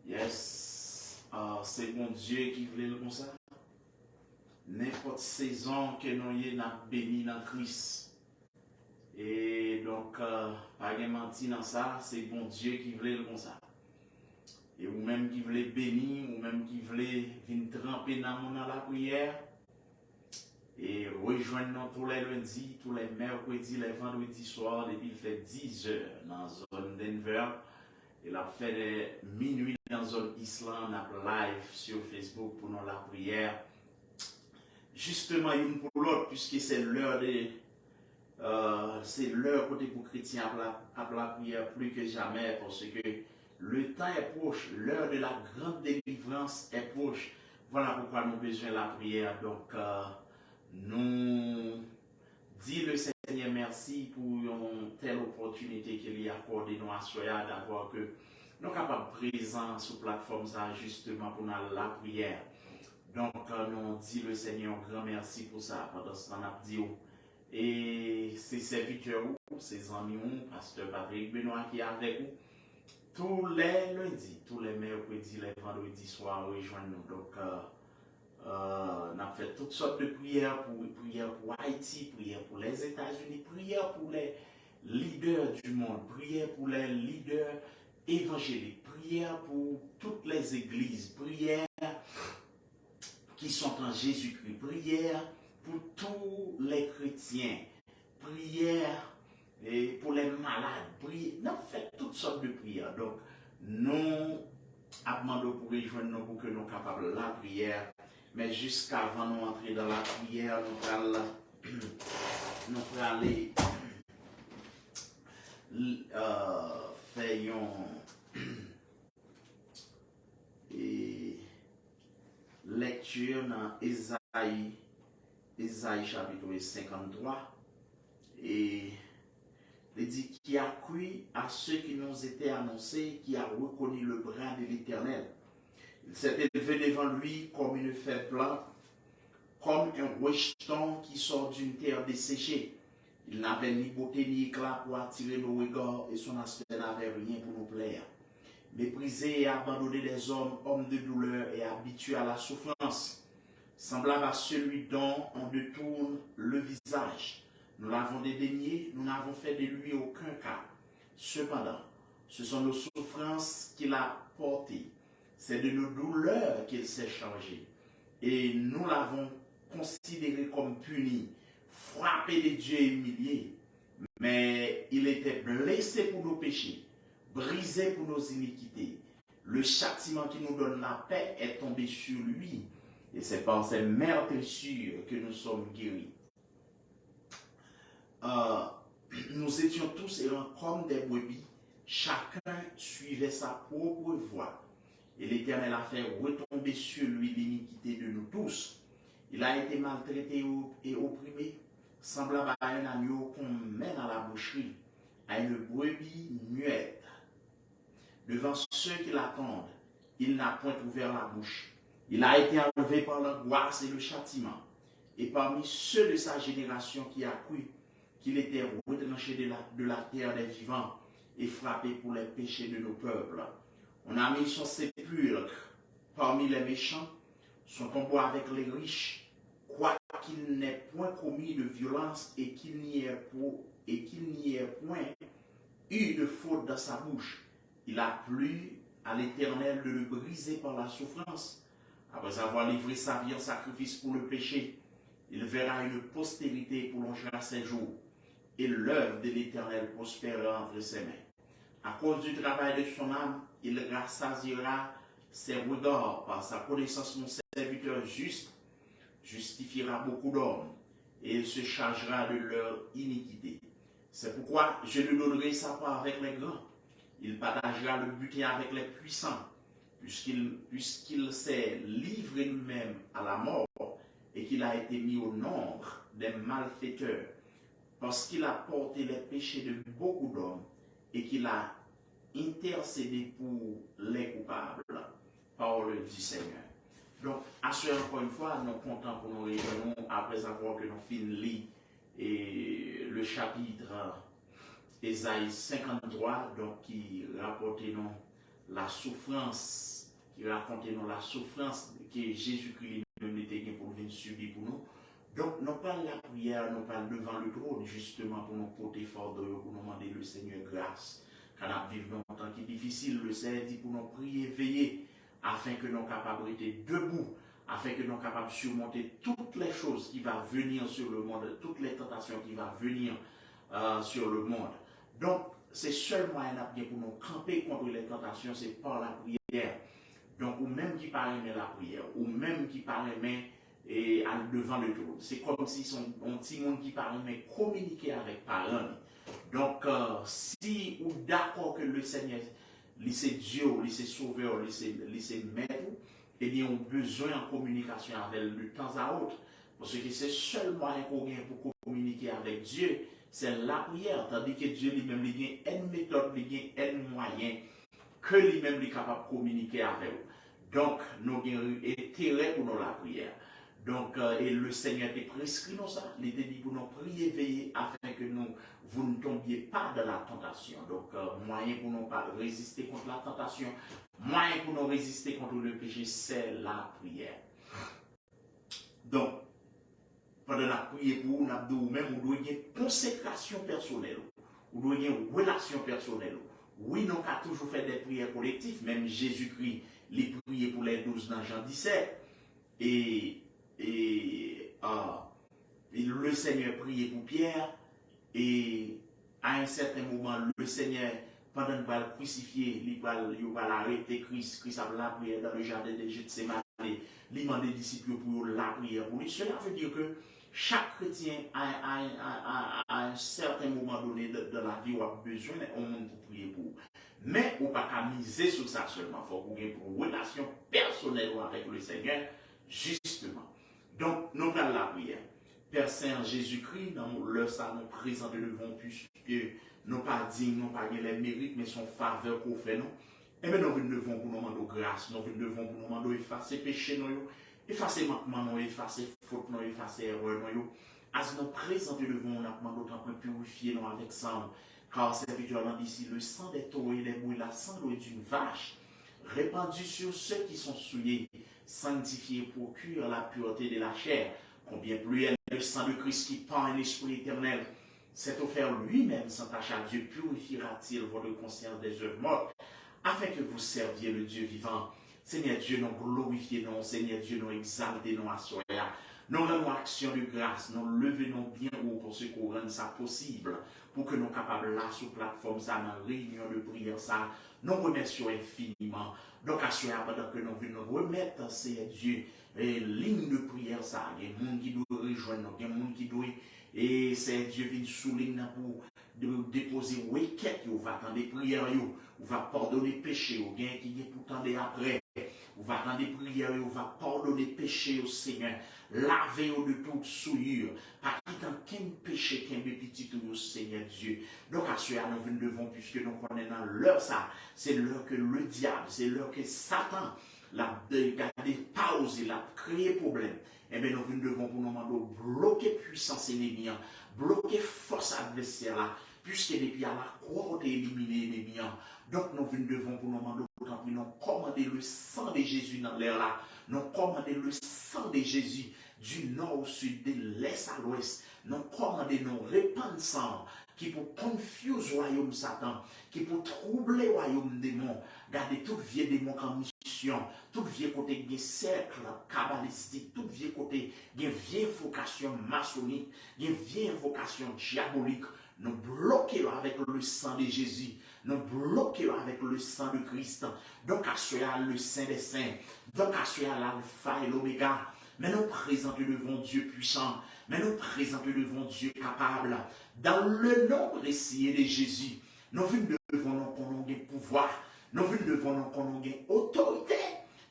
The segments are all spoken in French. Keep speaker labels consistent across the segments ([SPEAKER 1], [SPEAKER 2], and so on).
[SPEAKER 1] Yes, c'est bon Dieu qui voulait le comme ça. N'importe saison que nous y n'a béni dans Christ. Et donc, pas de mentir dans ça, c'est bon Dieu qui voulait le comme ça. Et ou même qui voulait bénir, ou même qui voulait venir tremper dans la prière. Et rejoindre nous tous les lundis, tous les mercredis, les vendredis soirs, depuis il fait 10 heures dans la zone Denver. Il a fait des minuit dans la zone Island, live sur Facebook pour nous la prière. Justement, une pour l'autre, puisque c'est l'heure côté pour chrétien à la prière plus que jamais, parce que le temps est proche, l'heure de la grande délivrance est proche. Voilà pourquoi nous avons besoin de la prière. Donc, nous disons le Seigneur merci pour une telle opportunité qu'il y a accordé nous à Soya d'avoir que nous sommes capables de présenter sur la plateforme ça justement pour la prière. Donc, nous disons le Seigneur grand merci pour ça pendant ce temps nous. Et ses serviteurs, ses amis, pasteur Patrick Benoît qui est avec nous, tous les lundis, tous les mercredis, les vendredis soirs, rejoignent nous. Donc, on a fait toutes sortes de prières pour Haïti, prières pour les États-Unis, prières pour les leaders du monde, prières pour les leaders évangéliques, prières pour toutes les églises, prières qui sont en Jésus-Christ, prières pour tous les chrétiens, prières pour les malades, prières. Nous avons fait toutes sortes de prières. Donc, nous demandons pour rejoindre nous pour que nous soyons capables de la prière. Mais jusqu'avant nous entrer dans la prière, nous allons aller faire une lecture dans Ésaïe chapitre 53. Et il dit qui a cru à ceux qui nous étaient annoncés, qui a reconnu le bras de l'Éternel. Il s'est élevé devant lui comme une feuille plante, comme un rejeton qui sort d'une terre desséchée. Il n'avait ni beauté ni éclat pour attirer nos regards et son aspect n'avait rien pour nous plaire. Méprisé et abandonné des hommes de douleur et habitué à la souffrance, semblable à celui dont on détourne le visage. Nous l'avons dédaigné, nous n'avons fait de lui aucun cas. Cependant, ce sont nos souffrances qu'il a portées. C'est de nos douleurs qu'il s'est chargé. Et nous l'avons considéré comme puni, frappé de Dieu et humilié. Mais il était blessé pour nos péchés, brisé pour nos iniquités. Le châtiment qui nous donne la paix est tombé sur lui. Et c'est par ses meurtrissures que nous sommes guéris. Nous étions tous errants comme des brebis. Chacun suivait sa propre voie. Et l'Éternel a fait retomber sur lui l'iniquité de nous tous. Il a été maltraité et opprimé, semblable à un agneau qu'on mène à la boucherie, à une brebis muette. Devant ceux qui l'attendent, il n'a point ouvert la bouche. Il a été enlevé par l'angoisse et le châtiment. Et parmi ceux de sa génération qui a cru qu'il était retranché de la terre des vivants et frappé pour les péchés de nos peuples. On a mis son sépulcre parmi les méchants, son tombeau avec les riches, quoiqu'il n'ait point commis de violence et qu'il n'y ait point eu de faute dans sa bouche. Il a plu à l'Éternel de le briser par la souffrance. Après avoir livré sa vie en sacrifice pour le péché, il verra une postérité et prolongera ses jours, et l'œuvre de l'Éternel prospérera entre ses mains. À cause du travail de son âme, il rassasiera ses regards par sa connaissance. Mon serviteur juste justifiera beaucoup d'hommes, et il se chargera de leur iniquité. C'est pourquoi je lui donnerai sa part avec les grands. Il partagera le butin avec les puissants, puisqu'il s'est livré lui-même à la mort et qu'il a été mis au nombre des malfaiteurs, parce qu'il a porté les péchés de beaucoup d'hommes et qu'il a intercédé pour les coupables. Parole du Seigneur. Donc, à ce encore une fois, nous sommes contents pour nous réunir après avoir que nous fini le chapitre Ésaïe 53, donc qui racontait nous la souffrance, que Jésus-Christ nous était pour venir subir pour nous. Donc, nous parlons la prière, nous parlons devant le trône, justement pour nous porter fort de pour nous demander le Seigneur grâce. Quand nous vivons dans un temps qui est difficile, le Seigneur dit pour nous prier, veiller, afin que nous soyons capables d'être debout, afin que nous soyons capables de surmonter toutes les choses qui vont venir sur le monde, toutes les tentations qui vont venir sur le monde. Donc, c'est seul moyen pour nous camper contre les tentations, c'est par la prière. Donc, ou même qui parle la prière, ou même qui parle et devant le trône. C'est comme si son petit monde qui parle mais communiquer avec parents. Donc, si ou d'accord que le Seigneur, c'est Dieu, c'est Sauveur, c'est Maître, eh bien, on a besoin en communication avec lui de temps à autre. Parce que c'est le seul moyen qu'on a pour communiquer avec Dieu, c'est la prière. Tandis que Dieu lui-même, il a une méthode, il a un moyen que lui-même est capable de communiquer avec nous. Donc, nous avons intérêt pour nous la prière. Donc, et le Seigneur t'a prescrit nous ça, il t'a dit pour nous prier, veiller, afin que vous ne tombiez pas dans la tentation. Donc, moyen pour nous pas résister contre la tentation, moyen pour nous résister contre le péché, c'est la prière. Donc, pendant la prière pour nous, même, on doit avoir une consécration personnelle, on doit avoir une relation personnelle. Oui, nous avons toujours fait des prières collectives, même Jésus-Christ, les priait pour les 12 dans Jean 17. Et le Seigneur priait pour Pierre, et à un certain moment, le Seigneur, pendant qu'il va le crucifier, il va l'arrêter, Christ a la prière dans le jardin de Gethsémane, il demande des disciples pour la prière pour lui. Cela veut dire que chaque chrétien, à un certain moment donné de la vie, a besoin d'un monde pour prier pour. Mais on ne peut pas miser sur ça seulement, il faut qu'on ait une relation personnelle avec le Seigneur, justement. Donc, nous avons la prière. Père Saint Jésus-Christ, dans le ça nous présente devant, puisque nous pas dignes, nous pas les mérites, mais son faveur qu'on fait nous. Et bien, nous devons pour nous demander grâce, nous devons pour nous demander effacer péché, nous, effacer manquement, nous, effacer faute, nous, effacer erreur, nous. As nous présenter devant, nous demandons autant pour purifier nous avec sang, car c'est violent d'ici le sang des taureaux et des bouilles, la sang d'une vache, répandu sur ceux qui sont souillés, sanctifiés pour cuire la pureté de la chair. Combien plus est le sang de Christ qui pend un esprit éternel, s'est offert lui-même sans tâche à Dieu, purifiera-t-il votre conscience des œuvres mortes, afin que vous serviez le Dieu vivant. Seigneur Dieu, nous glorifions, Seigneur Dieu, nous exaltons à soi. Nous rendons action de grâce, nous levons bien haut pour ce qu'on rende ça possible, pour que nous soyons capables là, sur la plateforme, ça, dans la réunion de prière, ça, nous remercions infiniment. Donc, à ce moment pendant que nous venons remettre, Seigneur Dieu, ligne de prière, ça, il y a des gens qui doivent rejoindre, il y a des gens qui doivent, et c'est Dieu vient souligner pour déposer requête, vous va attendre des prières, vous va pardonner péché, vous gain qui est pourtant des après, vous va attendre des prières, vous va pardonner péché au Seigneur, lavez-vous de toute souillure, pas quitter qu'un péché, qu'un petit au Seigneur Dieu. Donc à ce moment nous devons, puisque nous connaissons dans l'heure ça, c'est l'heure que le diable, c'est l'heure que Satan l'a gardé pause, il a créé problème. Eh bien, nous devons pour nous demander bloquer puissance ennemie, bloquer force adversaire là, puisque depuis à la croix, on a éliminé l'ennemi. Donc, nous devons pour nous demander autant pour nous commander le sang de Jésus dans l'air là, nous commander le sang de Jésus du nord au sud, de l'est à l'ouest, nous commander, nous répandre sang qui pour confuser le royaume Satan, qui pour troubler le royaume démon, garder tout vieux démon comme mission, tout vieux côté des cercles kabbalistiques, tout vieux côté des vieilles vocations maçonniques, des vieilles vocations diaboliques, nous bloquons avec le sang de Jésus, nous bloquons avec le sang de Christ. Donc, à ce le Saint des Saints, donc à ce l'alpha et l'oméga, mais nous présentons devant Dieu puissant, mais nous présentons devant Dieu capable. Dans le nom précis de Jésus, nous venons devant nous qu'on ait pouvoir, nous venons devant nous qu'on ait autorité.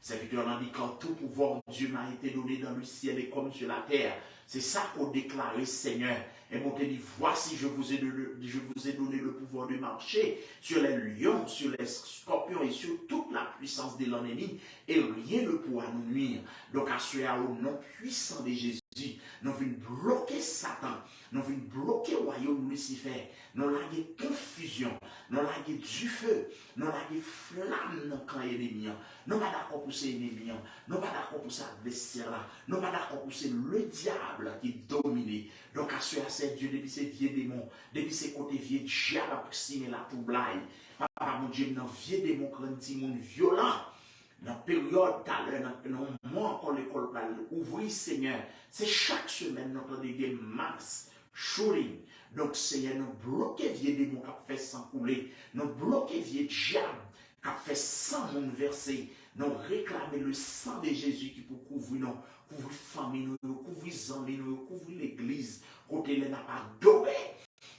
[SPEAKER 1] Serviteur l'a dit, quand tout pouvoir Dieu m'a été donné dans le ciel et comme sur la terre. C'est ça qu'on déclare, Seigneur. Et mon te dit, voici, je vous ai donné le pouvoir de marcher sur les lions, sur les scorpions et sur toute la puissance de l'ennemi. Et rien ne pourra nous nuire. Donc, à ce au nom puissant de Jésus, nous venons bloquer Satan, nous venons bloquer le royaume Lucifer, nous laguer confusion, nous laguer du feu, nous laguer flamme dans le camp ennemi. Nous pas d'accord pour ces ennemis, nous pas d'accord pour ces adversaires, nous pas d'accord pour le diable qui domine. Donc à ce c'est Dieu depuis ces vieux démons, depuis ces côtés vieux diable approximé la tout blague. Papa mon Dieu, dans vieux démons qui sont violents. Dans la période, moi encore l'école va ouvrir, Seigneur. C'est chaque semaine notre des mass shooting. Donc, Seigneur, nous bloquer vieux démons qui fait sans couler. Nous bloquer vieux diable qui fait sans monde versé. Nous réclamer le sang de Jésus qui peut couvrir nous, couvrir famille, nous, couvrir amis, nous, couvrir l'église. Côté les n'a pas adoré.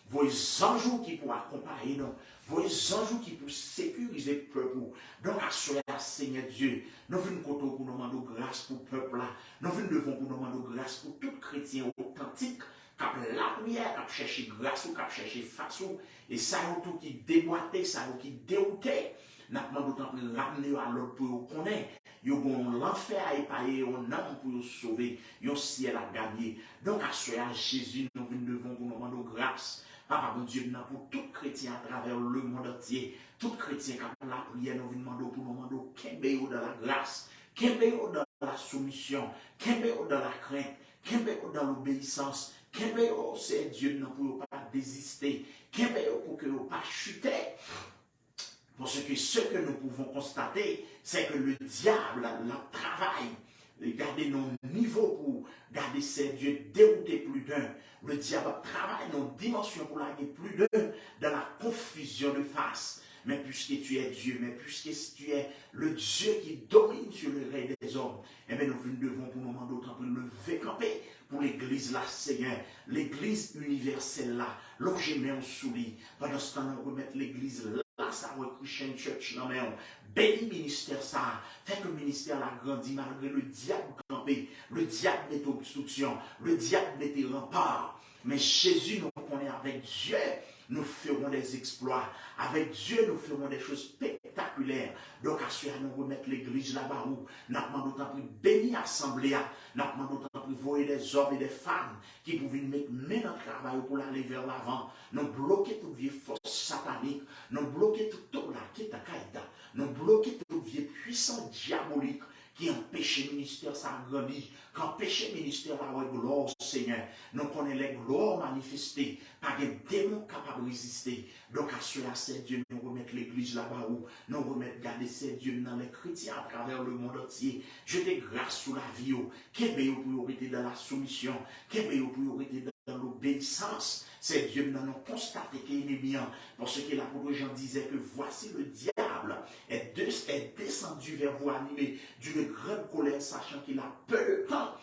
[SPEAKER 1] Vos anges qui pour accompagner nous, vos anges qui pour sécuriser le peuple. Donc, assurez Seigneur Dieu, nous venons pour nous demander grâce pour le peuple là. Nous venons devant pour nous demander grâce pour tout chrétien authentique qui a la prière, qui a cherché grâce ou qui a cherché façon. Et ça, tout qui déboîté, ça qui dérouté. Nous demandons d'autant plus ramener à l'autre pour qu'on ait. Ils ont l'enfer à épailler, on a pour nous sauver, ils ont ciel à gagner. Donc, assurez à Jésus, nous venons devant pour nous demander grâce. Papa, mon Dieu, pour tout chrétien à travers le monde entier, tout chrétien qui a la prière, nous demandons pour nous demander qu'embéo dans la grâce, qu'embéo dans la soumission, qu'embéo dans la crainte, qu'embéo dans l'obéissance, qu'embéo, c'est Dieu, pour ne pas désister, qu'embéo pour que ne pas chuter. Parce que ce que nous pouvons constater, c'est que le diable travaille. Garder nos niveaux pour garder ces dieux déroutés plus d'un. Le diable travaille nos dimensions pour garder plus d'un dans la confusion de face. Mais puisque tu es Dieu, mais puisque tu es le Dieu qui domine sur le règne des hommes, eh bien nous devons pour nous demander autant de lever camper pour l'église là, Seigneur, l'église universelle là, là où je mets en souris. Pendant ce temps, on remet l'église là. Ça va Christian Church, non mais on bénit ministère ça, fait que le ministère a grandi malgré le diable campé, le diable met obstruction, le diable met rempart. Mais Jésus nous connaît avec Dieu, nous ferons des exploits. Avec Dieu, nous ferons des choses spectaculaires. Donc, à ce moment nous remettre l'église là-bas où nous demandons d'autant plus bénir l'assemblée, nous demandons d'autant plus voir des hommes et des femmes qui pouvaient mettre main dans le travail pour aller vers l'avant. Nous bloquer toute vieille force satanique, nous bloquer toute la kétakaïda, nous bloquer toute vieille puissance diabolique qui empêche le ministère ça grandir, qui empêche le ministère la gloire, Seigneur. Nous connaissons les gloires manifestées par des démons capables de résister. Donc, à cela, c'est Dieu, nous remettre l'église là-bas où nous remettre garder ces dieux dans les chrétiens à travers le monde entier. Je te grâce sur la vie, qui est priorité dans la soumission, qui est priorité dans l'obéissance. C'est Dieu nous constaté qu'il est bien. Parce que l'apôtre Jean disait que voici le diable est descendu vers vous animé d'une grande colère, sachant qu'il a peu de temps.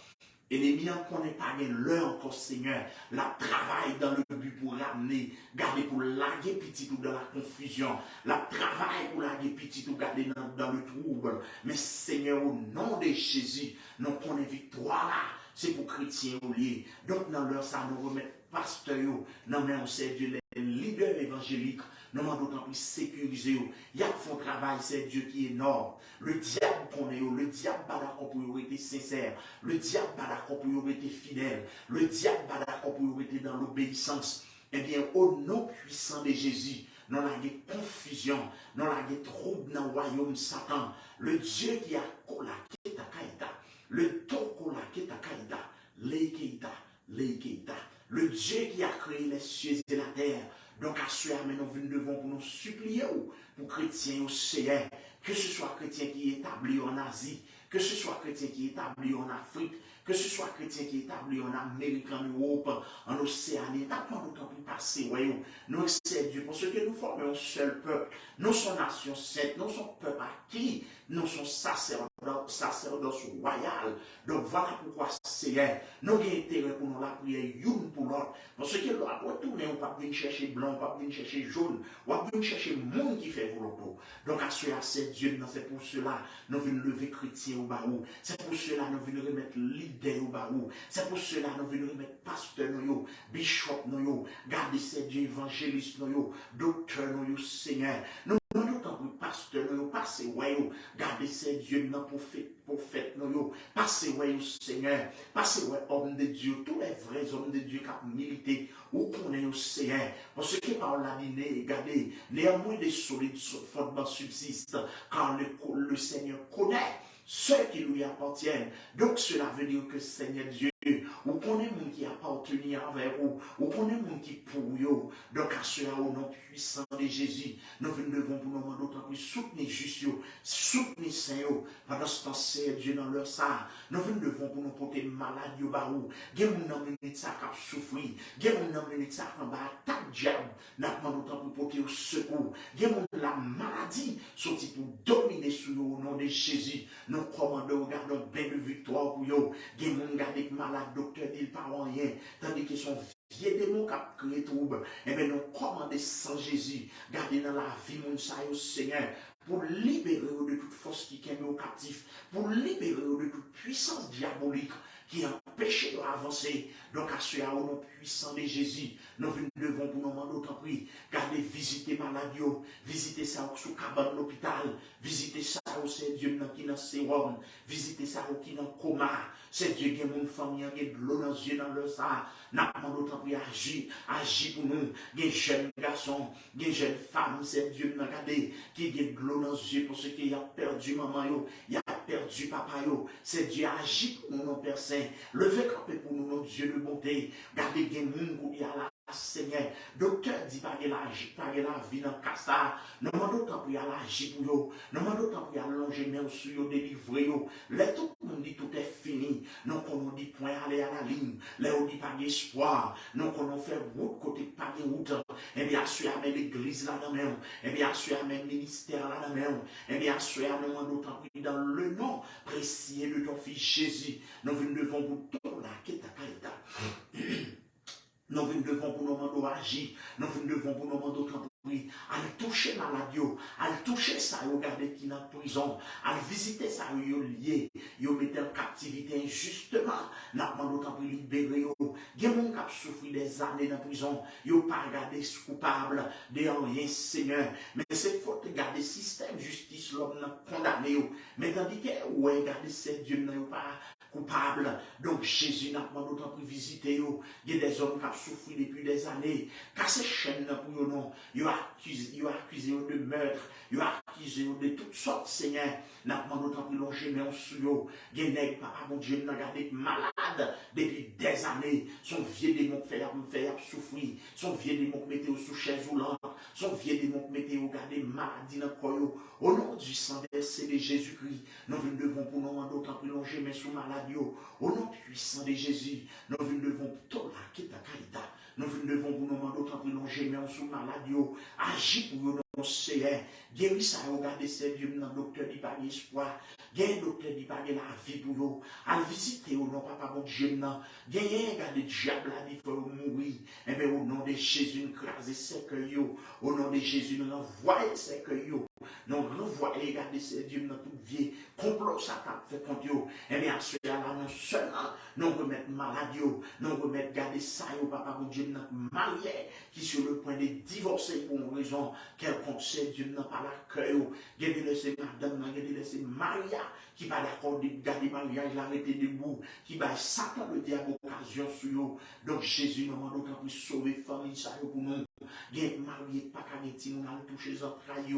[SPEAKER 1] Et les miens qu'on n'est pas l'heure encore, Seigneur, la travail dans le but pour ramener, garder pour laguer petit ou dans la confusion, la travail pour laguer petit ou garder dans le trouble. Mais Seigneur, au nom de Jésus, nous prenons victoire là, c'est pour chrétiens au lieu. Donc dans l'heure, ça nous remet pasteur, non mais on sait Dieu, les leaders évangéliques, nous demandons d'autant plus sécuriser. Il y a un travail, c'est Dieu qui est énorme. Le diable connaît, le diable pas d'accord pour être sincère, le diable pas d'accord pour être fidèle, le diable pas d'accord pour être dans l'obéissance. Eh bien, au nom puissant de Jésus, nous avons des confusions, nous avons des troubles dans le royaume Satan. Le Dieu qui a kola keta kaïda, le tokola keta kaïda, leikeita, leikeita. Le Dieu qui a créé les cieux et la terre. Donc, à ce moment, nous devons pour nous supplier pour chrétiens au Seigneur, que ce soit chrétien qui est établi en Asie, que ce soit chrétien qui est établi en Afrique, que ce soit chrétien qui est établi en Amérique, en Europe, en Océanie, n'attendons d'autant plus passer, voyons, nous c'est Dieu, parce que nous formons un seul peuple, nous sommes nation sainte, nous sommes peuple à qui nous sommes sacerdots sacerdoce royal. Donc voilà pourquoi, Seigneur, nous avons intérêt pour nous la prière une pour l'autre. Parce que l'on va retourner, on ne va pas venir chercher blanc, on ne va pas venir chercher jaune, on va venir chercher le monde qui fait volonté. Donc à cela, c'est Dieu, c'est pour cela, nous venons lever chrétien au barou. C'est pour cela, nous venons remettre leader au barou. C'est pour cela, nous venons remettre pasteur, bishop, garder ces Dieu, évangéliste, docteur, Seigneur. Nous demandons tant pour pasteur, passez, garder ces dieux, prophète, passez, Seigneur, passez, homme de Dieu, tous les vrais hommes de Dieu qui ont milité, ou qu'on est au Seigneur. Parce que par la lignée, regardez, néanmoins des solides fondements subsistent, car le Seigneur connaît ceux qui lui appartiennent. Donc cela veut dire que Seigneur Dieu, ou qu'on est monde qui appartient envers vous, ou qu'on est monde qui pour vous. Donc à cela au nom puissant de Jésus, nous devons pour nous demander d'autant plus soutenir juste, soutenir Seigneur, pendant ce temps c'est Dieu dans leur sang. Nous devons pour nous porter maladie au barou. Gen moun nan minute ça qui souffrir, gen moun nan minute ça qui ba attaque diable, n'a demandé d'autant pour porter au secours. Gen moun la maladie sorti pour dominer sur nous au nom de Jésus. Nous commandons, regardons bien de victoire pour eux. Gen moun garder malade docteur dit pas rien, tandis que son vieux démon qui a créé trouble. Eh bien, nous commandons sans Jésus, garder dans la vie mon Seigneur, pour libérer de toute force qui est au captif, pour libérer de toute puissance diabolique qui empêche d'avancer. Donc, à ce nom puissant de Jésus, nous devons pour nous demander autant prix, garder, visiter maladie, visiter ça sous cabane l'hôpital, visiter ça au c'est Dieu qui est dans sérum, visiter ça qui est dans coma, c'est Dieu qui est mon famille, qui est de l'eau dans les yeux, dans le sang. Nous demandons autant prix, agir pour nous, des jeunes garçons, des jeunes femmes, c'est Dieu qui est de l'eau dans les yeux parce qu'il a perdu maman, il a perdu papa, c'est Dieu agit pour nous, nos Père Saint. Levez campé pour nous, notre Dieu de bonté. Gardez des gens qui a la Seigneur. Docteur dit pas que la vie dans le cassard. Nous demandons tant pour l'agir pour eux. Nous demandons tant pour allonger même sur eux, délivrer eux. Là, tout le monde dit tout est fini. Nous, qu'on dit point aller à la ligne. Là, on dit pas d'espoir. Nous, qu'on fait route côté pas de route. Eh bien, assurer même l'église là-dedans même. Eh bien, assurer même le ministère là-dedans même. Eh bien, assurer nous demandons tant pour dans le nom précieux de ton fils Jésus. Nous devons vous tout là, qui est ta carita. Nous devons pour nous demander agir. Nous devons pour nous demander autant oui, à toucher maladie, à toucher ça, regarder qui est en prison, à visiter ça, lié, mettre en captivité injustement, n'a pas d'autant pour libérer. Il y a des gens qui souffrent des années en prison, ils n'ont pas regardé ce coupable de rien, Seigneur. Mais c'est faut regarder le système justice, l'homme condamné. Mais tandis que, ouais, regardez, c'est Dieu n'a pas coupable. Donc Jésus n'a pas d'autant pour visiter. Il y a des hommes qui ont souffert depuis des années. Car ces chaînes pour eux, non, ils ont accusé de meurtre, ils ont accusé de toutes sortes, Seigneur. N'a pas d'autant pour longer, mais on sous eux. Il y a des nègres, papa, mon Dieu, n'a gardé malade depuis des années. Son vieux démon fait souffrir. Son vieux démon mettait sous chaise roulante. Son vieux démon mettait au garder maladie dans le corps. Au nom du sang versé de Jésus-Christ, nous devons pour nous demander autant pour longer, mais sous maladie. Au nom puissant de Jésus, nous devons tout la quitter ta carita. Nous devons pour nous demander autant pour longer, mais sous maladie. Agis pour nous. Seigneur, guéris ça, regardez ces dieux dans le docteur dit pas espoir, guéris docteur dit pas la vie pour vous, à visiter au nom papa mon Dieu, guéris, regardez diable a dit faut mourir, et bien au nom de Jésus, nous crasez ces cueils, au nom de Jésus, nous renvoyons ces cueils, nous renvoyons, regardez ces dieux dans toute vie, complot Satan fait contre eux, et bien à cela, nous seulement, nous remettons maladie, nous remettons, regardez ça, papa mon Dieu, notre marié, qui sur le point de divorcer pour une raison, quelconque, c'est Dieu n'a pas l'accueil. Il y a des laissés madame, il y a des laissés Maria, qui va d'accord de garder mariage, l'arrêter debout, qui va Satan le diable occasion sur eux. Donc Jésus nous demande autant pour sauver famille, ça pour nous. Il y a marié, pas qu'à mettre, nous allons toucher les entrailles.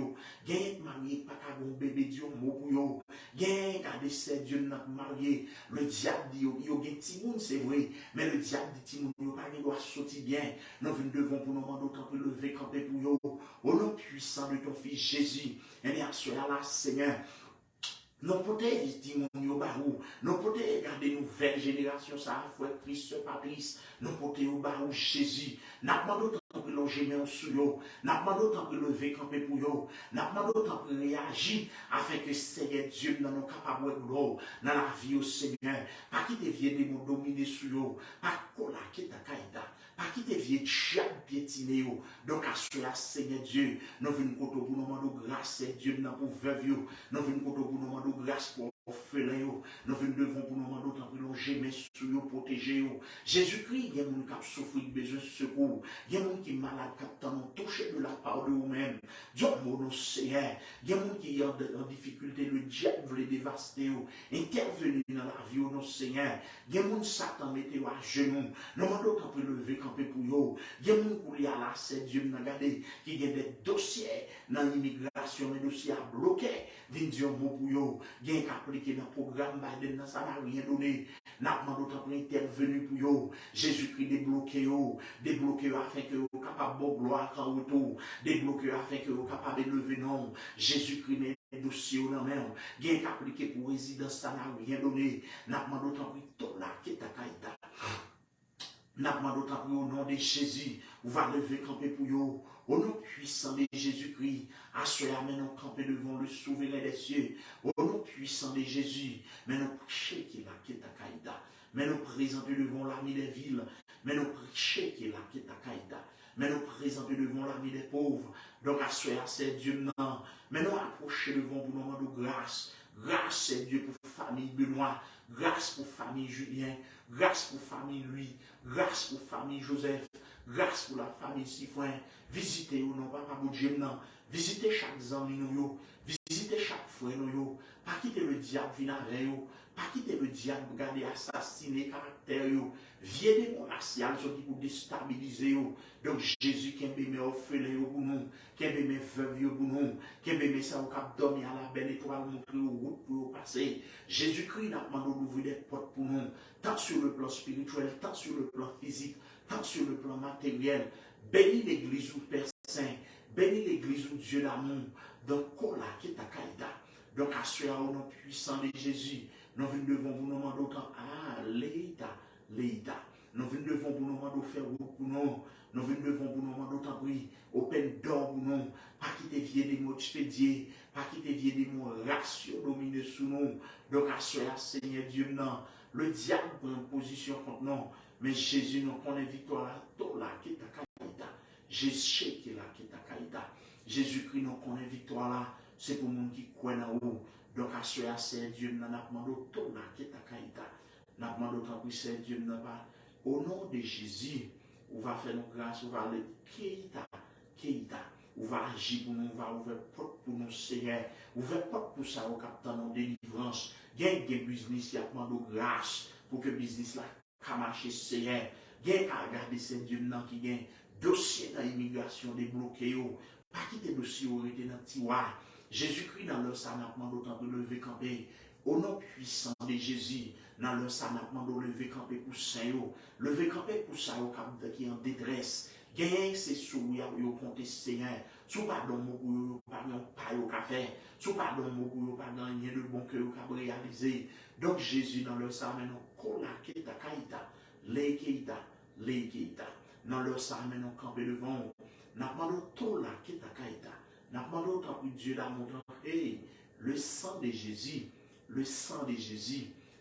[SPEAKER 1] Il y a marié, pas qu'à bon bébé, Dieu, mot pour eux. Il y a regardez, c'est Dieu n'a marié. Le diable dit, il y a un petit monde, c'est vrai, mais le diable dit, il n'y a pas doit sortir bien. Nous devons pour nous demander autant pour lever, camper pour eux. Au nom puissant de ton fils Jésus, et bien, cela là, Seigneur, nous pouvons dire, nous pouvons garder une nouvelle génération, ça a fait Christ, Patrice, nous pouvons au barou Jésus, N'a demandé autant que loger mais sous yo. N'a demandé autant que lever camper pour yo. N'a demandé autant que réagir afin que Seigneur Dieu dans nos capables de dans la vie au Seigneur. Pas qui te vienne de mon dominer sous yo. Pas cola qui ta caïda. Pas qui te vienne chaque piétiner yo. Donc à cela Seigneur Dieu, nous venons pour nous demander grâce Dieu dans pour veuve yo. Nous venons pour nous demander grâce pour orphelin yo. Nous venons devant pour nous demander autant que nous gémer sur yo, protéger yo. Jésus-Christ, il y a des gens qui souffrent de besoin de secours. Il y a des gens qui sont malades, qui sont touchés de la part de vous-même. Dieu, mon Seigneur. Il y a des gens qui sont en difficulté, le diable veut les dévaster. Intervenir dans la vie de nos Seigneur. Il y a des gens qui Satan mettez à genoux. Nous demandons qu'on peut lever, camper pour eux. Il y a des gens qui sont là, c'est Dieu, qui ont des dossiers dans l'immigration, des dossiers à bloquer. Dieu, mot pour eux. Il y a des gens qui appliquent dans le programme Biden, ça n'a rien donné. Nous demandons qu'on peut intervenir pour eux. Jésus-Christ débloquez afin que vous capable de gloire en retour, débloquez afin que vous capable de lever non. Jésus-Christ met dossier dans la main, bien qu'appliqué pour résidence, ça n'a rien donné. N'a pas d'autant que tout là qui est à Kaïta. N'a pas d'autant que au nom de Jésus, vous va lever camper pour vous. Au nom puissant de Jésus-Christ, assoyez nous camper devant le souverain des cieux. Au nom puissant de Jésus, mais nous prêchons qui là qui est à Kaïta. Mais nous présenter devant l'armée des villes. Mais nous prêchons qui est là qui est à Kaïta. Mais nous présenter devant l'armée des pauvres. Donc, assoyez c'est Dieu non. Mais nous approcher devant pour nous demander grâce. Grâce c'est Dieu pour famille Benoît. Grâce pour famille Julien. Grâce pour famille Louis. Grâce pour famille Joseph. Grâce pour la famille Sifouin. Visitez ou non, papa Dieu non. Visitez chaque ami nous. Visitez chaque frère nous. Pas quitter le diable venir avec nous. Pas quitter le diable pour garder assassiner le caractère. Viens des mots raciales pour déstabiliser. Donc Jésus qui aime mes orphelins pour nous. Qui aime mes veuves pour nous. Qui aime mes ça au cap dormir à la belle étoile montrer aux routes pour passer. Jésus-Christ n'a demandé d'ouvrir des portes pour nous. Tant sur le plan spirituel, tant sur le plan physique, tant sur le plan matériel. Bénis l'église ou Père Saint. Bénis l'église ou Dieu d'amour. Donc, Kola qui est à Kaïda. Donc, assurez au nom puissant de Jésus. Nous venons devant vous nous demander autant. Ah, l'État. Nous venons devant vous nous demander faire pour nous. Nous venons devant vous nous demander autant prix. Open door pour nous. Pas quitter vieux des mots expédiés. Pas quitter vieux des mots ratios dominés sous nous. Donc, assurez Seigneur Dieu, non. Le diable prend une position contre nous. Mais Jésus nous connaît victoire là. Tout là qui est à Kaïda. Jésus qui est là qui est à Kaïda. Jésus-Christ nous connaît victoire là. C'est pour nous qui croient en haut. Donc, assurez c'est Dieu, nous avons demandé tout là qui est à Kaïda. Nous avons demandé autant que c'est Dieu, nous pas. Au nom de Jésus, on va faire nos grâces, on va aller Keïta. On va agir pour nous, on va ouvrir porte pour nous, Seigneur. Ouvrir porte pour ça, au capitaine, nos délivrance. Il y a un business qui a demandé grâce pour que le business là, marche, Seigneur. Il y a un regarder c'est Dieu qui a un dossier dans l'immigration débloqué. Pas quitter le dossier où était dans le tiroir. Jésus-Christ dans leur sanapement d'autant de lever camper. Au nom puissant de Jésus, dans leur sanapement de lever camper pour Saint. Lever camper pour ça qui est en détresse. Gagne ces sous, vous comptez Seigneur. Sous pardon, vous pardon, pas au café. Sous pardon, vous pardon, rien de bon que vous avez réalisé. Donc Jésus dans leur sanapement, kola keita kaita, les keita. Dans leur sanapement, camper devant. N'a pas de tout là qui est à Kaïta. N'a pas d'autre que Dieu l'a montré. Hey, le sang de Jésus,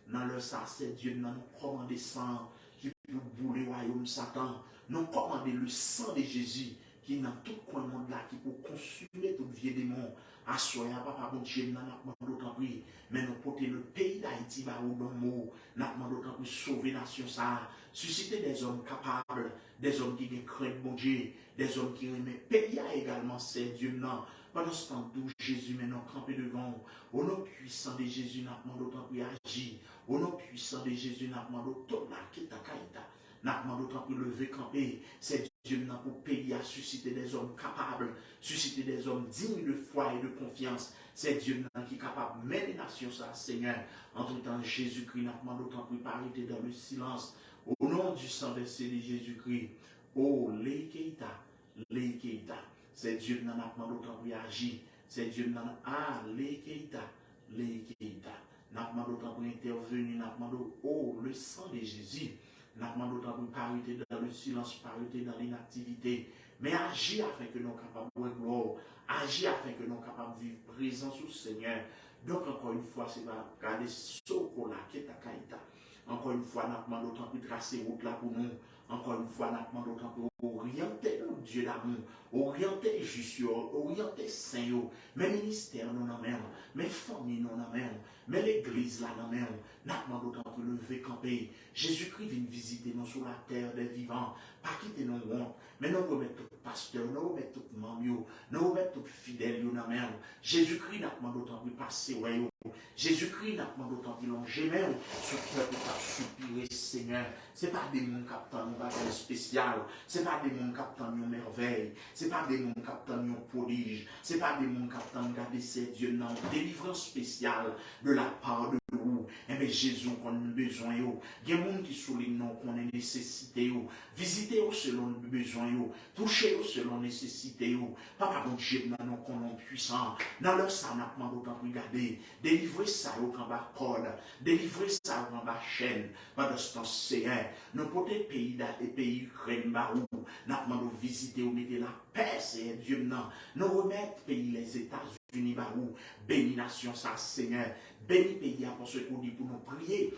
[SPEAKER 1] dans le sang, c'est Dieu nous commandé sang qui peut bouler le royaume Satan. Nous commandé le sang de Jésus qui dans tout coin du monde là, qui peut consumer tout vieux démon. Assoyez papa bon Dieu, nous n'avons pas d'autre prix. Mais nous porter le pays d'Haïti, nous n'avons pas d'autre prix sauver la nation ça. Susciter des hommes capables, des hommes qui craignent bon Dieu, des hommes qui aiment pays également, c'est Dieu non. Pendant ce temps d'où Jésus maintenant campé devant, au nom puissant de Jésus, nous avons d'autant prix agir. Au nom puissant de Jésus, nous avons d'autant qui est à Kaïta. Nous avons d'autant prix lever camper. C'est Dieu maintenant pour pays à susciter des hommes capables, susciter des hommes dignes de foi et de confiance. C'est Dieu maintenant qui est capable de mener les nations, ça, Seigneur. En tout temps, Jésus-Christ, nous avons d'autant prix parité dans le silence. Au nom du sang versé de Jésus-Christ, oh, les Keïta. C'est Dieu qui n'a pas d'autant pour agir. C'est Dieu qui n'a pas les Keïta. N'a pas d'autant pour intervenir. N'a pas d'autant, oh, le sang de Jésus. N'a demandé autant pour parité dans le silence, parité dans l'inactivité. Mais agis afin que nous soyons capables de gloire. Agis afin que nous soyons capables de vivre présent sous le Seigneur. Donc, encore une fois, c'est pas garder ce qu'on a qui est à Kaïta. Encore une fois, nous demandons autant pour tracer route là pour nous. Encore une fois, nous demandons autant pour orienter notre Dieu d'amour, orienter juste, orienter Saint, mes ministères nous en main, mes familles nous en main, mais l'église là dans main, nous demandons autant pour lever camper. Jésus-Christ vient visiter nous sur la terre des vivants, pas quitter nos honte, mais nous remettre tout pasteur, nous remettre tout membre, nous remettre tout fidèle dans main. Jésus-Christ nous demandons autant pour passer, ouais. Jésus-Christ n'a pas d'autant de longer, mais ce peuple a soupiré, Seigneur. Ce n'est pas des mondes qui attendent un bagage spécial. Ce n'est pas des mondes qui attendent une merveille. Ce n'est pas des mondes qui attendent un prodige. Ce n'est pas des mondes qui attendent garder ces dieux dans une délivrance spéciale de la part de nous. Eh bien, Jésus, qu'on a besoin. Il y a des gens qui soulignent qu'on a nécessité. Visitez selon le besoin. Touchez selon nécessité. Papa, bon Dieu, nous qu'on est puissant. Dans leur sang, nous avons d'autant de regarder. Délivrez ça au bas corde, délivrez ça au bas chaîne, pendant ce temps Seigneur, nous portons pays et pays Ukraine, Barou, nous demandons visiter ou mettre la paix, Seigneur Dieu, nous remettre pays les États-Unis, Barou, bénis nation ça, Seigneur, bénis pays pour ce qu'on dit pour nous prier,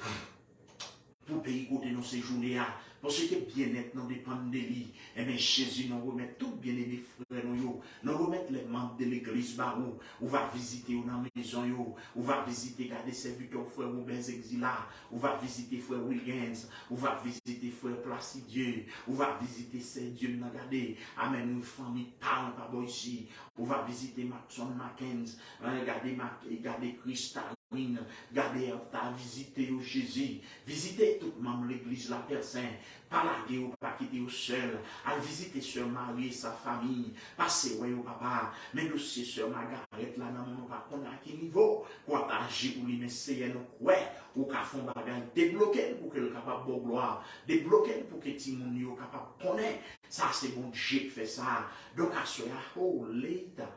[SPEAKER 1] pour pays côté nous séjourner, pour ce qui est bien-être, nous dépendons de lui. Et bien, Jésus, nous remet tout bien-aimés frères, nous remet les membres de l'église Barou, on va visiter dans la maison, on va visiter garder serviteurs frère Robert Exila, on va visiter frère Williams, on va visiter frère Placidieu, on va visiter ces dieux nous garder, amen, une famille parle pas ici, on va visiter Maxon Mackenzie, garder Christa. Gardez à visiter au Jésus, visiter toute membre de l'église, la personne, pas larguer ou pas quitter au seul, à visiter Sœur Marie et sa famille, passer ouais au papa, mais aussi Sœur Margaret là dans mon pas qu'on a à quel niveau, quoi agir pour lui, mais c'est nous ouais, ou qu'à fond bagage, débloquer pour que le capable de gloire, débloquer pour que Timon yo capable connaître, ça c'est bon Dieu qui fait ça, donc à ce oh l'état.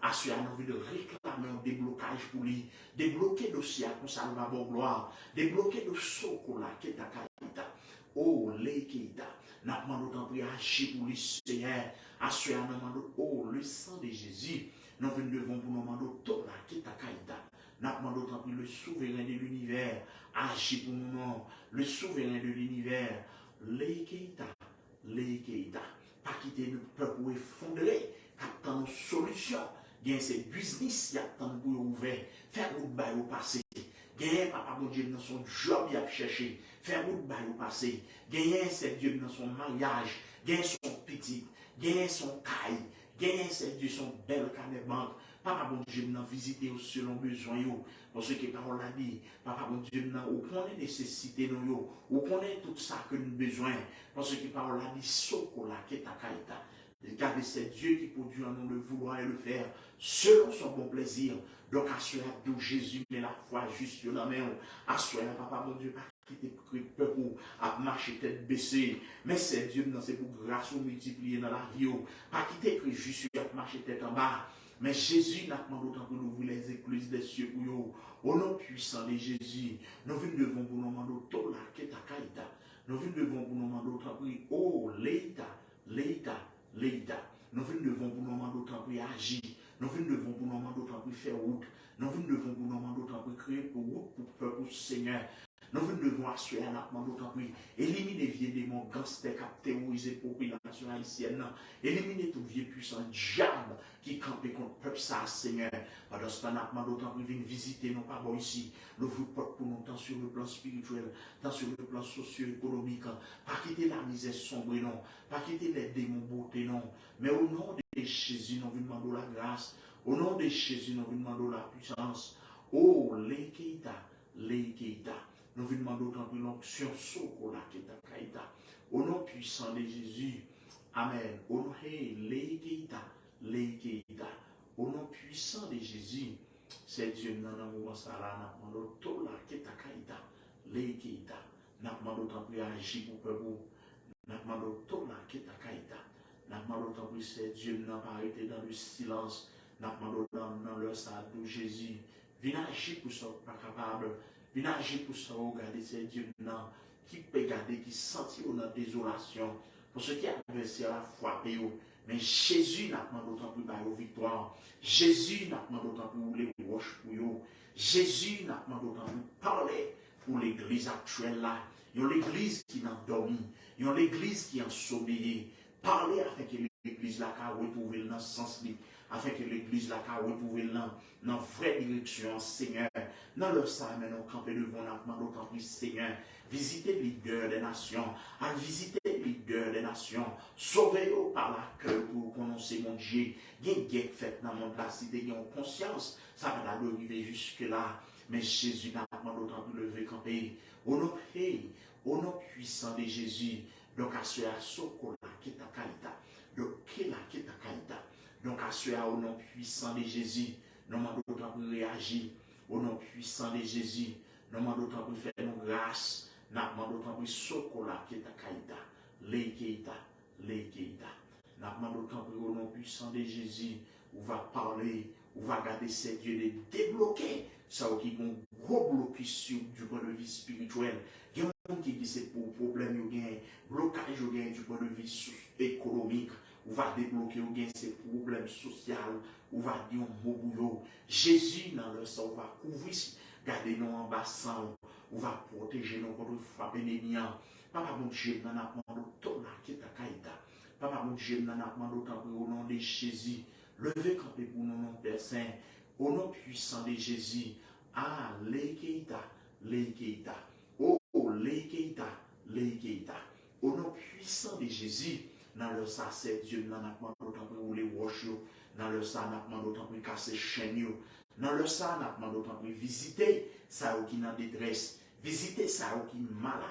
[SPEAKER 1] À ce moment de réclamer un déblocage pour lui, débloquer le dossier pour ça va bon gloire, débloquer le sokola qui est à Kaïta. Oh, l'équita, n'a pas d'autant pour agir pour lui, Seigneur. À ce moment oh, le sang de Jésus, nous devons pour nous demander tout là qui est à Kaïta. N'a pas d'autant pour le souverain de l'univers, agir pour nous, le souverain de l'univers, l'équita, pas quitter le peuple effondré, captant une solution. Gain ces business, il y a tant de ouvert, faire route bail au passé. Gain papa mon Dieu dans son job, il a cherché, faire route bail au passé. Gain c'est Dieu dans son mariage, gain son petit, gain son caille, gain c'est Dieu son belle carnet banque. Papa mon Dieu n'a visité selon besoin yo. Parce que parole a dit, papa mon Dieu n'a au point de nécessité nous yo, au point de tout ça que nous avons besoin. Parce que parole a dit, sokola qui est à Kaïta. Regardez, c'est Dieu qui produit en nous le vouloir et le faire selon son bon plaisir. Donc, à cela d'où Jésus met la foi juste dans la main. À cela, papa, mon Dieu, pas quitter le peuple à marcher tête baissée. Mais c'est Dieu, c'est pour grâce ou multiplier dans la vie. Pas quitter que juste à marcher tête en bas. Mais Jésus n'a pas d'autant que nous voulons les écluses des cieux pour nous. Au nom puissant de Jésus, nous devons pour nous demander tout là qui est à Kaïta. Nous devons pour nous demander autant pour oh, l'état. Nous devons pour nous demander autant pour agir. Nous devons pour nous demander autant pour faire route. Nous devons pour nous demander autant pour créer pour route pour le peuple Seigneur. Nous devons assurer à la demande autant pour éliminer les vieux démons gangsters qui ont terrorisé la population haïtienne. Éliminer tout vieux puissant diable qui campe contre le peuple ça, Seigneur. Pendant ce temps, nous demandons autant pour venir visiter nos parents ici. Nous vous portons pour nous tant sur le plan spirituel, tant sur le plan socio-économique. Pas quitter la misère sombre, non. Pas quitter les démons beauté, non. Mais au nom de Jésus, nous vous demandons la grâce. Au nom de Jésus, nous vous demandons la puissance. Oh, l'équita. Nous vous demandons autant pour l'onction sokola qui est à Kaïta. Au nom puissant de Jésus. Amen. Au nom l'équita. Au nom puissant de Jésus. C'est Dieu dans le moment ça là. Nous demandons tout là qui est à Kaïta. L'équita. Nous demandons autant pour agir pour le peuple. Nous demandons tout là qui est à Kaïta. Nous demandons autant pour c'est Dieu n'a pas arrêté dans le silence. Nous demandons dans le stade de Jésus. Viens agir pour ça, pas capable. Viens agir pour ça, regarder ces Dieu. qui peut garder, qui sentit dans la désolation, pour ceux qui adversaire la foi, mais Jésus n'a pas d'autant plus par victoire. Jésus n'a pas d'autant plus les roches pour eux. Jésus n'a pas d'autant plus parler pour l'église actuelle là. Il y a l'église qui n'a dormi. Il y a l'église qui a sommeillé. Parler afin que l'église là a retrouvé dans le sens libre. Afin que l'église là a retrouvé dans la vraie direction, Seigneur. Dans le sang, nous camper devant la main d'autant plus, Seigneur. Visitez les leaders des nations. À visiter les leaders des nations. Sauvez-vous par la cœur pour prononcer mon Dieu. Il y a une guerre faite dans le monde là. Si vous avez conscience, ça va arriver jusque-là. Mais Jésus n'a pas d'autant plus levé camper. Au nom puissant de Jésus. Donc, à ce sokola qui est à Kaïta. Donc, qui est à Kaïta. Donc, à ce au nom puissant de Jésus. Nous demandons d'autant plus réagir. Au nom puissant de Jésus. Nous demandons d'autant plus faire nos grâces. Nous demandons d'autant plus sokola qui est à Kaïta. Les Keita. Nous demandons d'autant plus au nom puissant de Jésus. On va parler. On va garder ces dieux de débloquer. Ça qui est un gros blocus du point de vue spirituel. Il y a un monde qui dit c'est pour problème, il y a un blocage du point de vue économique. On va débloquer ces problèmes sociaux. On va dire un mot bouillot. Jésus, dans le sang, on va couvrir, garder nos ambassades. On va protéger nos contre frappe ennemie. Papa, mon Dieu, nous avons demandé tout là qui est à Kaïta. Papa, mon Dieu, nous avons demandé au nom de Jésus. Levez campé pour nous, nom Père Saint. Au nom puissant de Jésus. Ah, les Keita. Oh, les Keita. Au nom puissant de Jésus. Dans le sang, c'est Dieu, nous avons demandé pour les roches. Dans le sang, nous avons demandé pour casser chaîne. Dans le sang, nous avons demandé pour visiter ça qui est en détresse. Visiter ça qui est malade,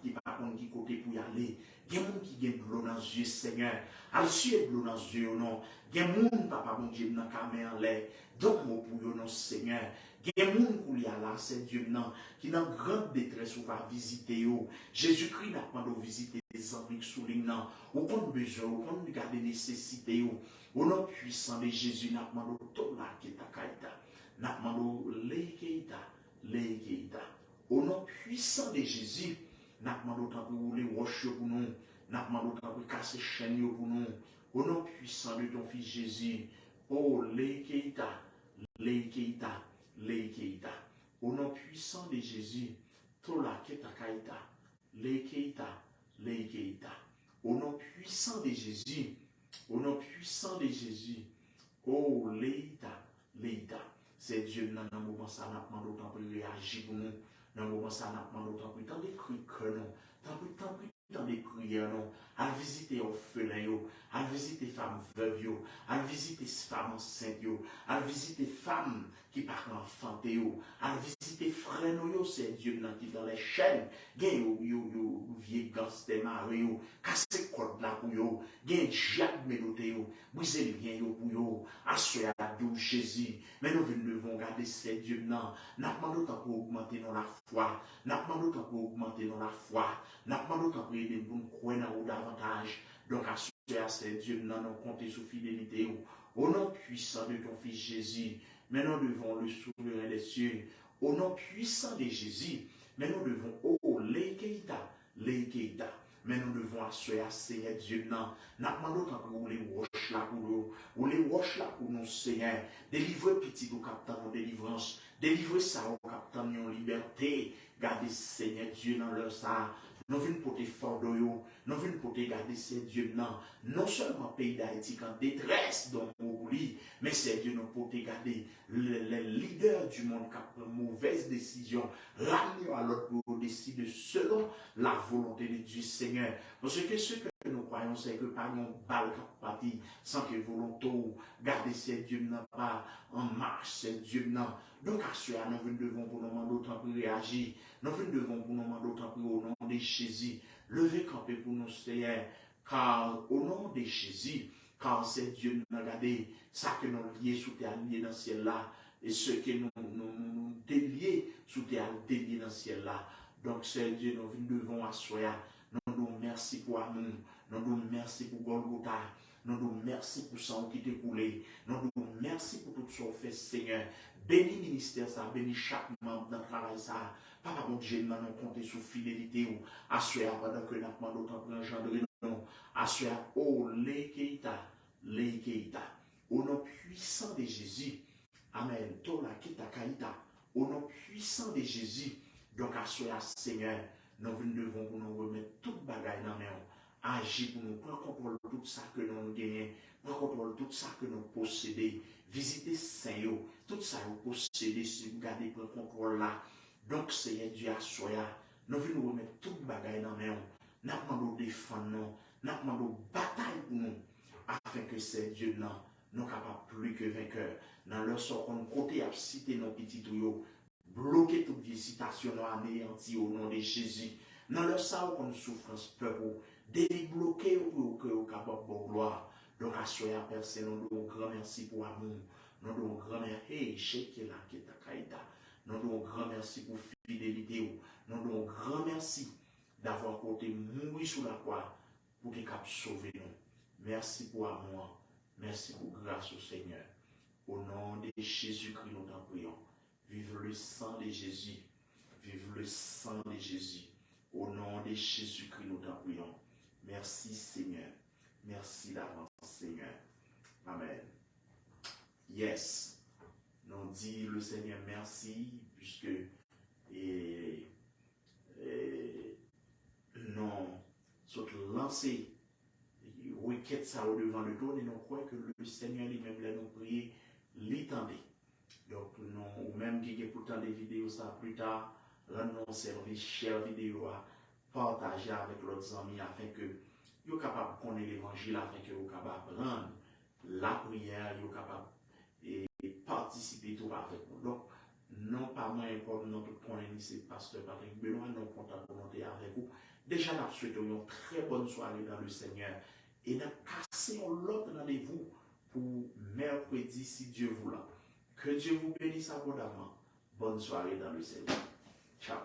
[SPEAKER 1] qui va prendre qui côté pour y aller. Il y a des gens qui ont de l'eau dans les yeux, Seigneur. Al-Suye de l'eau dans les yeux, non. Il y a des gens, papa, mon Dieu, dans la caméra en l'air. Donc, mon pour eux, non, Seigneur. Il y a des gens qui sont là, c'est Dieu, non. Qui dans grande détresse, on va visiter eux. Jésus-Christ n'a pas de visiter les Amériques sous les noms. Au compte besoin, au compte garder nécessité. Au nom puissant de Jésus, n'a pas de tout là qui est à Kaïta. N'a pas de les Keita. Au nom puissant de Jésus, nous demandons pour les roches pour nous. Nous demandons pour casser chaîne pour nous. Au nom puissant de ton fils Jésus. Oh, les Keita. Au nom puissant de Jésus. Tola Keta Kaita. Les Keita. Au nom puissant de Jésus. Au nom puissant de Jésus. Oh, Leita. C'est Dieu dans le moment ça n'a pas d'autant pour réagir pour nous. Dans le moment ça n'a pas d'autant pour tant de cris que non. Dans des prières, non. À visiter les orphelins, à visiter les femmes veuves, à visiter les femmes enceintes, à visiter les femmes qui partent enfanter, à visiter les frères, c'est Dieu qui dans les chaînes, gagne vieux gangster mari, casser corde là pour yo, gagne Jacques médoté, briser le lien pour yo, assurer à Dieu Jésus. Mais nous devons garder ces dieux non. N'a pas d'autant pour augmenter dans la foi, n'a pas d'autant pour augmenter dans la foi, n'a pas d'autant pour aider pour nous croire dans davantage. Donc, assurer à ces dieux non, nous compter sur fidélité. Au nom puissant de ton fils Jésus, mais nous devons le souverain des cieux. Au nom puissant de Jésus, mais nous devons, oh, les Keita. Mais nous devons assurer à Seigneur Dieu, non. N'a pas d'autant pour les roches là pour nous, ou les roches là pour nous, Seigneur. Délivrer petit au capitaine en délivrance, délivrer ça au capitaine en liberté. Gardez Seigneur Dieu dans leur sang. Nous venons pour te fort d'oyo, nous venons pour te garder ces dieux non seulement pays d'Haïti en détresse dans mon lit, mais ces dieux non pour te garder les leaders du monde qui prennent mauvaise décision, ramener à l'autre pour décider selon la volonté de Dieu Seigneur. Parce que ce que nous croyons, c'est que par nos balles parti sans que volonté garder ces dieux pas en marche, ces dieux Donc à cela, nous devons pour nous demander autant pour réagir. Nous devons pour nous demander autant pour au nom de Jésus. Levez camper pour nous, Seigneur. Car au nom de Jésus, car c'est Dieu nous a gardé, ça que nous liés sous terre, liés dans le ciel là, et ce que nous déliés sous terre, déliés dans le ciel là. Donc c'est Dieu, nous devons assoyer. Nous merci pour amour. Nous merci pour Golgotha. Nous merci pour sang qui t'est coulé. Nous merci pour tout ce qu'on fait, Seigneur. Bénis ministère ça, bénis chaque membre dans le travail ça. Papa, mon Dieu, nous allons compter sur fidélité ou assurer pendant que nous avons autant de engendrer nous. Assurer au Lekeita, au nom puissant de Jésus. Amen. Tola kita kaita. Au nom puissant de Jésus. Donc, assurer Seigneur, nous devons nous remettre toute bagaille dans la main. Agir pour nous, prendre contrôle de tout ça que nous gagnons, prendre contrôle de tout ça que nous possédons. Visiter Saint-Yo, tout ça vous possédez, si vous gardez le contrôle là. Donc, Seigneur Dieu, assoya, nous venons nous remettre toute bagaille dans la main. Nous demandons défendre nous, nous demandons bataille pour nous, afin que c'est Dieu là, nous capables plus que vainqueurs. Dans leur sort, on côté à citer nos petits tuyaux, bloquer toute visitation, nous anéantir au nom de Jésus. Dans leur sort, on souffrance, peur, débloquer pour que vous capable de gloire. Donc, assoya, Père, c'est nous un grand merci pour l'amour. Nous avons un grand merci Nous un grand merci pour fidélité. Nous un grand merci d'avoir côté mourir sous la croix pour qu'il puisse sauver nous. Merci pour l'amour. Merci pour grâce au Seigneur. Au nom de Jésus-Christ, nous t'en prions. Vive le sang de Jésus. Vive le sang de Jésus. Au nom de Jésus-Christ, nous t'en prions. Merci Seigneur. Merci d'avance Seigneur. Amen. Yes. Nous dit le Seigneur merci puisque nous sommes lancés requête ça au devant de tout et nous croyons que le Seigneur lui-même l'a nous prier, l'étendait. Donc nous, ou même qui est pourtant des vidéos ça plus tard, rendre service, chère vidéo à partager avec l'autre amis afin que vous soyez capable de connaître l'évangile, afin que vous soyez capable de prendre la prière, vous soyez capable de participer tout avec nous. Donc, non pas moi, comme notre connaissance, c'est pasteur Patrick Benoît, nous comptons pour monter avec vous. Déjà, nous souhaitons une très bonne soirée dans le Seigneur et nous cassons l'autre rendez-vous pour mercredi, si Dieu voulait. Que Dieu vous bénisse abondamment. Bonne soirée dans le Seigneur. Ciao.